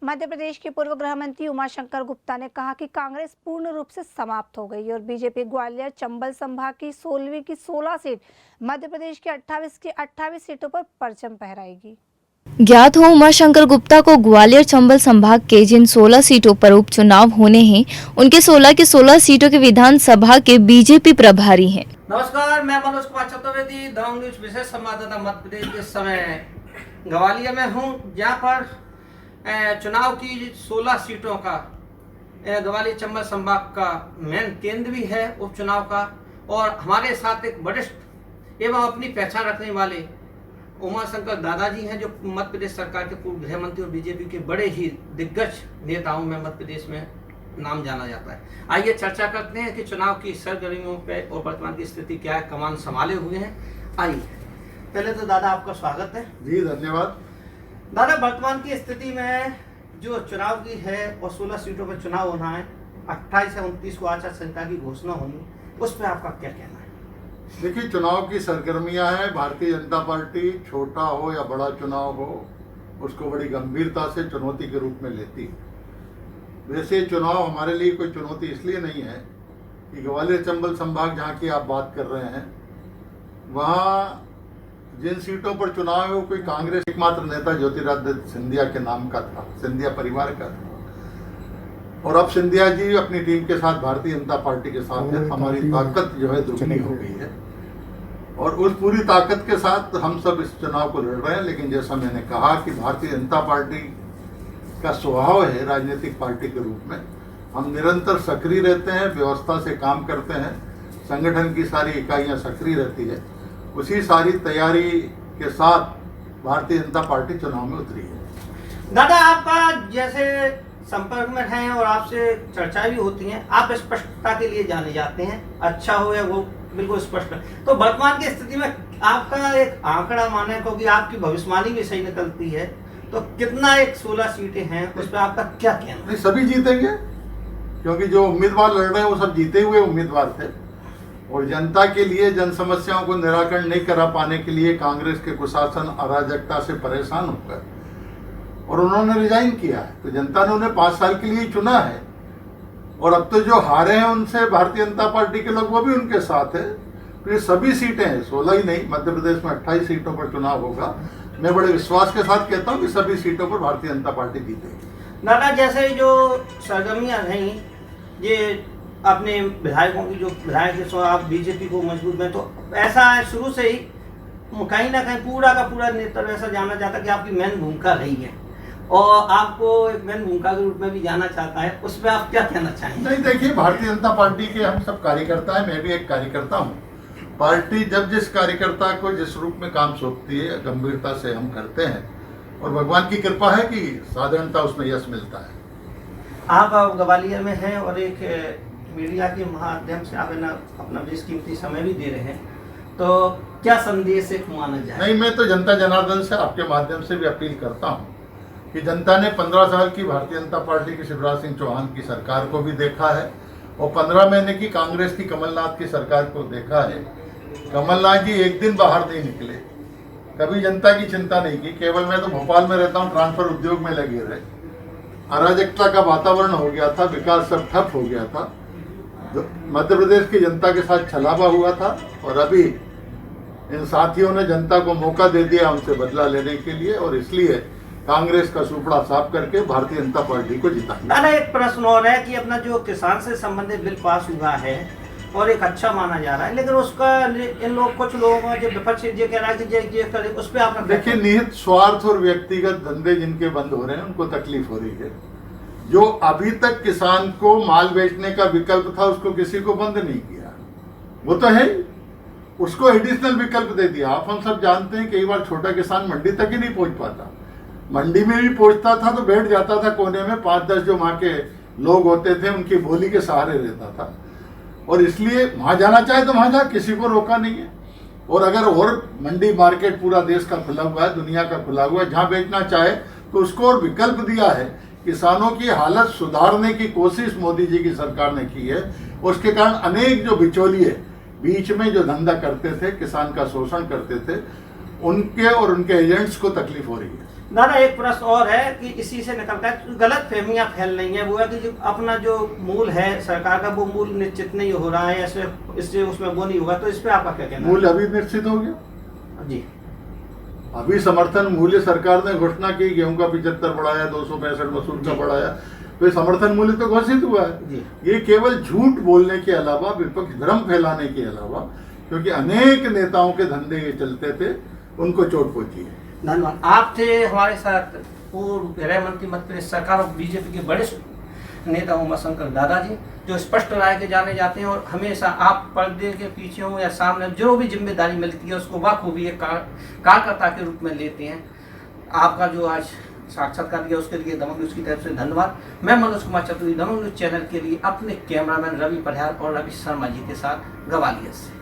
मध्य प्रदेश के पूर्व गृह मंत्री उमाशंकर गुप्ता ने कहा कि कांग्रेस पूर्ण रूप से समाप्त हो गई और बीजेपी ग्वालियर चंबल संभाग की 16वीं की 16 सीट, मध्य प्रदेश के 28 की 28 सीटों पर परचम फहराएगी। ज्ञात हो उमाशंकर गुप्ता को ग्वालियर चंबल संभाग के जिन 16 सीटों पर उपचुनाव होने हैं, उनके 16 की 16 सीटों के विधानसभा के बीजेपी प्रभारी हैं। नमस्कार, मैं मनोज कुमार चतुर्वेदी, दबंग न्यूज विशेष संवाददाता मध्य प्रदेश के समय ग्वालियर में हूँ, जहाँ पर चुनाव की 16 सीटों का ग्वालियर चंबल संभाग का मेन केंद्र भी है उपचुनाव का। और हमारे साथ एक वरिष्ठ एवं अपनी पहचान रखने वाले उमाशंकर दादाजी हैं, जो मध्य प्रदेश सरकार के पूर्व गृह मंत्री और बीजेपी के बड़े ही दिग्गज नेताओं में मध्य प्रदेश में नाम जाना जाता है। आइए चर्चा करते हैं कि चुनाव की सरगर्मियों पे और वर्तमान की स्थिति क्या है, कमान संभाले हुए हैं। आइए, पहले तो दादा आपका स्वागत है। जी धन्यवाद। दादा, वर्तमान की स्थिति में जो चुनाव की है और 16 सीटों पर चुनाव होना है, 28 से 29 को आचार संहिता की घोषणा होनी, उस पर आपका क्या कहना है? देखिए, चुनाव की सरगर्मियां हैं। भारतीय जनता पार्टी छोटा हो या बड़ा चुनाव हो, उसको बड़ी गंभीरता से चुनौती के रूप में लेती है। वैसे चुनाव हमारे लिए कोई चुनौती इसलिए नहीं है कि ग्वालियर चंबल संभाग जहाँ की आप बात कर रहे हैं, वहाँ जिन सीटों पर चुनाव है वो कोई कांग्रेस एकमात्र नेता ज्योतिरादित्य सिंधिया के नाम का था, सिंधिया परिवार का था। और अब सिंधिया जी अपनी टीम के साथ भारतीय जनता पार्टी के साथ है। हमारी ताकत जो है दुगनी हो गई है और उस पूरी ताकत के साथ हम सब इस चुनाव को लड़ रहे हैं। लेकिन जैसा मैंने कहा कि भारतीय जनता पार्टी का स्वभाव है राजनीतिक पार्टी के रूप में, हम निरंतर सक्रिय रहते हैं, व्यवस्था से काम करते हैं, संगठन की सारी इकाइयां सक्रिय रहती है। उसी सारी तैयारी के साथ भारतीय जनता पार्टी चुनाव में उतरी है। दादा, आपका जैसे संपर्क में हैं और आपसे चर्चा भी होती हैं, आप स्पष्टता के लिए जाने जाते हैं, अच्छा हो या वो बिल्कुल स्पष्ट। तो वर्तमान की स्थिति में आपका एक आंकड़ा माने, क्योंकि आपकी भविष्यवाणी भी सही निकलती है, तो कितना एक 16 सीटें हैं, उस पर आपका क्या कहना है? सभी जीतेंगे, क्योंकि जो उम्मीदवार लड़ रहे हैं वो सब जीते हुए उम्मीदवार थे। और जनता के लिए जन समस्याओं को निराकरण नहीं करा पाने के लिए कांग्रेस के कुशासन अराजकता से परेशान होकर और उन्होंने रिजाइन किया है, तो जनता ने उन्हें 5 साल के लिए चुना है। और अब तो जो हारे हैं उनसे भारतीय जनता पार्टी के लोग, वो भी उनके साथ है। तो ये सभी सीटें हैं, 16 ही नहीं, मध्य प्रदेश में 28 सीटों पर चुनाव होगा। मैं बड़े विश्वास के साथ कहता हूँ कि सभी सीटों पर भारतीय जनता पार्टी जीतेगी। दादा, जैसे जो सरगर्मियां रही, ये अपने विधायकों की जो विधायक सो आप बीजेपी को मजबूत में, तो ऐसा है शुरू से ही कहीं ना कहीं पूरा का पूरा नेतृत्व ऐसा जाना जाता है कि आपकी मेन भूमिका रही है और आपको एक मेन भूमिका के रूप में भी जाना चाहता है, उस पर आप क्या कहना चाहेंगे? नहीं, देखिए, भारतीय जनता पार्टी के हम सब कार्यकर्ता हैं, मैं भी एक कार्यकर्ता हूँ। पार्टी जब जिस कार्यकर्ता को जिस रूप में काम सौंपती है, गंभीरता से हम करते हैं और भगवान की कृपा है कि साधारणता उसमें यश मिलता है। आप ग्वालियर में हैं और एक मीडिया के माध्यम से आप अपना बेशकीमती समय भी दे रहे हैं, तो क्या संदेश एक माना जाए? नहीं, मैं तो जनता जनार्दन से आपके माध्यम से भी अपील करता हूं कि जनता ने 15 साल की भारतीय जनता पार्टी की शिवराज सिंह चौहान की सरकार को भी देखा है और 15 महीने की कांग्रेस की कमलनाथ की सरकार को देखा है। कमलनाथ जी एक दिन बाहर नहीं निकले, कभी जनता की चिंता नहीं की। केवल मैं तो भोपाल में रहता हूँ, ट्रांसफर उद्योग में लगे रहे, अराजकता का वातावरण हो गया था, विकास सब ठप हो गया था, मध्य प्रदेश की जनता के साथ छलावा हुआ था। और अभी इन साथियों ने जनता को मौका दे दिया उनसे बदला लेने के लिए, और इसलिए कांग्रेस का सुपड़ा साफ करके भारतीय जनता पार्टी को जिता। दादा, एक प्रश्न और है कि अपना जो किसान से संबंधित बिल पास हुआ है और एक अच्छा माना जा रहा है, लेकिन उसका इन लोग कुछ लोगों जो विपक्ष ये कह रहा है कि ये करे, उस पर आप देखिए, निहित स्वार्थ और व्यक्तिगत धंधे जिनके बंद हो रहे हैं उनको तकलीफ हो रही है। जो अभी तक किसान को माल बेचने का विकल्प था उसको किसी को बंद नहीं किया, वो तो है ही, उसको एडिशनल विकल्प दे दिया। आप हम सब जानते हैं कई बार छोटा किसान मंडी तक ही नहीं पहुंच पाता, मंडी में भी पहुंचता था तो बैठ जाता था कोने में, 5-10 जो वहां के लोग होते थे उनकी बोली के सहारे रहता था। और इसलिए वहां जाना चाहे तो वहां जा, किसी को रोका नहीं है। और अगर और मंडी मार्केट पूरा देश का खुला हुआ है, दुनिया का खुला हुआ है, जहां बेचना चाहे तो उसको और विकल्प दिया है। किसानों की हालत सुधारने की कोशिश मोदी जी की सरकार ने की है। उसके कारण अनेक जो बिचौलिए बीच में जो धंधा करते थे, किसान का शोषण करते थे, उनके और उनके एजेंट्स को तकलीफ हो रही है। दादा एक प्रश्न और है कि इसी से निकलता है गलत फहमियाँ फैल रही हैं, वो है कि जो अपना जो मूल है सरकार का वो मूल निश्चित नहीं हो रहा है, इससे उसमें वो नहीं होगा, तो इस पे आपका क्या कहना है? मूल्य अभी निश्चित हो गया जी, अभी समर्थन मूल्य सरकार ने घोषणा की, गेहूं का 75 बढ़ाया, 265 मसूर का बढ़ाया, तो समर्थन मूल्य तो घोषित हुआ है। जी। ये केवल झूठ बोलने के अलावा, विपक्ष भ्रम फैलाने के अलावा, क्योंकि अनेक नेताओं के धंधे ये चलते थे, उनको चोट पहुंची है। धन्यवाद। आप थे हमारे साथ पूर्व गृह मंत्री मध्य प्रदेश सरकार और बीजेपी के बड़े नेता उमाशंकर दादाजी, जो स्पष्ट राय के जाने जाते हैं और हमेशा आप पर्दे के पीछे हो या सामने जो भी जिम्मेदारी मिलती है उसको बखूबी एक कार्यकर्ता के रूप में लेते हैं। आपका जो आज साक्षात्कार दिया उसके लिए दमन न्यूज़ की तरफ से धन्यवाद। मैं मनोज कुमार चतुर्वेदी, दमन न्यूज़ चैनल के लिए अपने कैमरामैन रवि परिहार और रवि शर्मा जी के साथ ग्वालियर से।